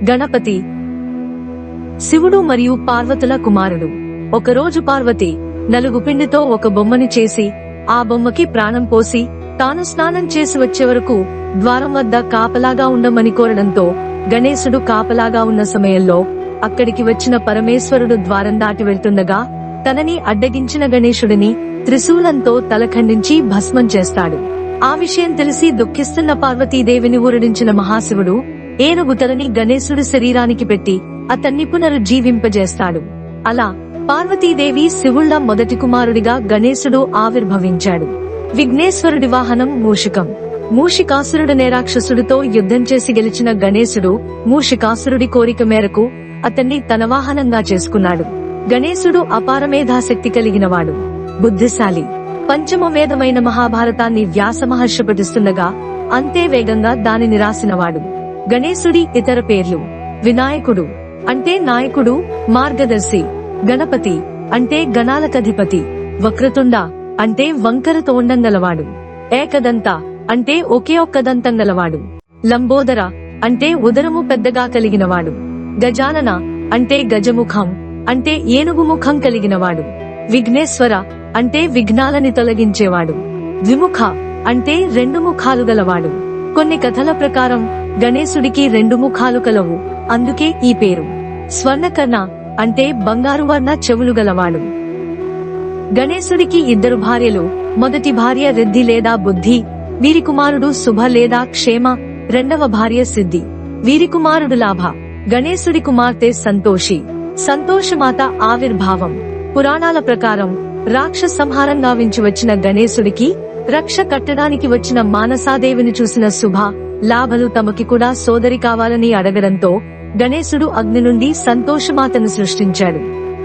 గణపతి శివుడు మరియు పార్వతుల కుమారుడు. ఒకరోజు పార్వతి నలుగు పిండితో ఒక బొమ్మని చేసి ఆ బొమ్మకి ప్రాణం పోసి తాను స్నానం చేసి వచ్చే వరకు ద్వారం వద్ద కాపలాగా ఉండమని కోరడంతో గణేశుడు కాపలాగా ఉన్న సమయంలో అక్కడికి వచ్చిన పరమేశ్వరుడు ద్వారం దాటి వెళ్తుండగా తనని అడ్డగించిన గణేశుడిని త్రిశూలంతో తలఖండించి భస్మం చేస్తాడు. ఆ విషయం తెలిసి దుఃఖిస్తున్న పార్వతీదేవిని ఊరడించిన మహాశివుడు ఏనుగు తలని గణేశుడి శరీరానికి పెట్టి అతన్ని పునరుజ్జీవింపజేస్తాడు. అలా పార్వతీదేవి శివుళ్ల మొదటి కుమారుడిగా గణేశుడు ఆవిర్భవించాడు. విఘ్నేశ్వరుడి వాహనం మూషికం. మూషికాసురుడనే రాక్షసుడితో యుద్ధం చేసి గెలిచిన గణేశుడు మూషికాసురుడి కోరిక మేరకు అతన్ని తన వాహనంగా చేసుకున్నాడు. గణేశుడు అపార మేధాశక్తి కలిగినవాడు, బుద్ధిశాలి. పంచమ వేదమైన మహాభారతాన్ని వ్యాస మహర్షి పఠిస్తుండగా అంతే వేగంగా దానిని రాసినవాడు. గణేశుడి ఇతర పేర్లు: వినాయకుడు అంటే నాయకుడు, మార్గదర్శి. గణపతి అంటే గణాలకధిపతి. వక్రతుండ అంటే వంకర తోండం గలవాడు. ఏకదంత అంటే ఒకే ఒక్క దంతం గలవాడు. లంబోదర అంటే ఉదరము పెద్దగా కలిగినవాడు. గజానన అంటే గజముఖం అంటే ఏనుగు ముఖం కలిగినవాడు. విఘ్నేశ్వర అంటే విఘ్నాలని తొలగించేవాడు. ద్విముఖ అంటే రెండు ముఖాలు గలవాడు. కొన్ని కథల ప్రకారం గణేశుడికి రెండు ముఖాలు కలవు, అందుకే ఈ పేరు. స్వర్ణకర్ణ అంటే బంగారు వర్ణ చెవులు గలవాడు. గణేశుడికి ఇద్దరు భార్యలు. మొదటి భార్య రిద్ధి లేదా బుద్ధి, వీరి కుమారుడు శుభ లేదా క్షేమ. రెండవ భార్య సిద్ధి, వీరి కుమారుడు లాభ. గణేశుడి కుమార్తె సంతోషి. సంతోషమాత ఆవిర్భావం. పురాణాల ప్రకారం రాక్షస సంహారం గావించి వచ్చిన గణేశుడికి రక్ష కట్టడానికి వచ్చిన మానసాదేవిని చూసిన శుభ, లాభలు తమకి కూడా సోదరి కావాలని అడగడంతో గణేశుడు అగ్ని నుండి సంతోషమాతను సృష్టించాడు.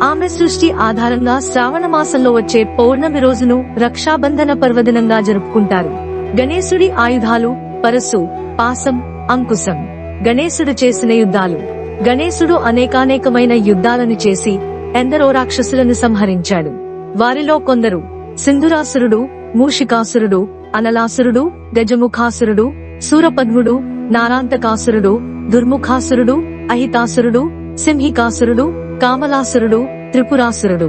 ఆమె సృష్టి ఆధారంగా శ్రావణ మాసంలో వచ్చే పౌర్ణమి రోజును రక్షాబంధన పర్వదినంగా జరుపుకుంటారు. గణేశుడి ఆయుధాలు: పరశు, పాసం, అంకుశం. గణేశుడు చేసిన యుద్ధాలు: గణేశుడు అనేకానేకమైన యుద్ధాలను చేసి ఎందరో రాక్షసులను సంహరించాడు. వారిలో కొందరు సింధురాసురుడు, మూషికాసురుడు, అనలాసురుడు, గజముఖాసురుడు, సూరపద్ముడు, నారాంతకాసురుడు, దుర్ముఖాసురుడు, అహితాసురుడు, సింహికాసురుడు, కామలాసురుడు, త్రిపురాసురుడు.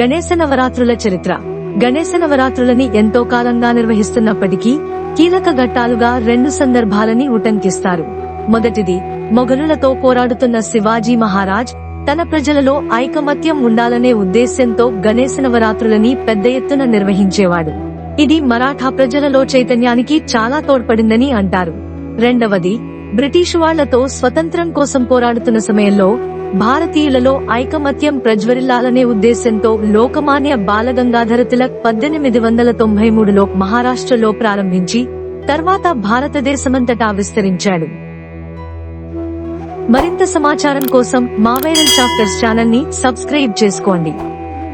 గణేశ నవరాత్రుల చరిత్ర. గణేశ నవరాత్రులని ఎంతో కాలంగా నిర్వహిస్తున్నప్పటికీ కీలక ఘట్టాలుగా రెండు సందర్భాలని ఉటంకిస్తారు. మొదటిది, మొఘలులతో పోరాడుతున్న శివాజీ మహారాజ్ తన ప్రజలలో ఐకమత్యం ఉండాలనే ఉద్దేశ్యంతో గణేశ నవరాత్రులని పెద్ద ఎత్తున నిర్వహించేవాడు. ఇది మరాఠా ప్రజలలో చైతన్యానికి చాలా తోడ్పడిందని అంటారు. రెండవది, బ్రిటిషు వాళ్లతో స్వతంత్రం కోసం పోరాడుతున్న సమయంలో భారతీయులలో ఐకమత్యం ప్రజ్వరిల్లాలనే ఉద్దేశ్యంతో లోకమాన్య బాలగంగాధర తిలక్ 1893లో మహారాష్ట్రలో ప్రారంభించి తర్వాత భారతదేశమంతటా విస్తరించాడు. మరింత సమాచారం కోసం మా వైరల్ చాప్టర్స్ ఛానల్ ని సబ్స్క్రైబ్ చేసుకోండి.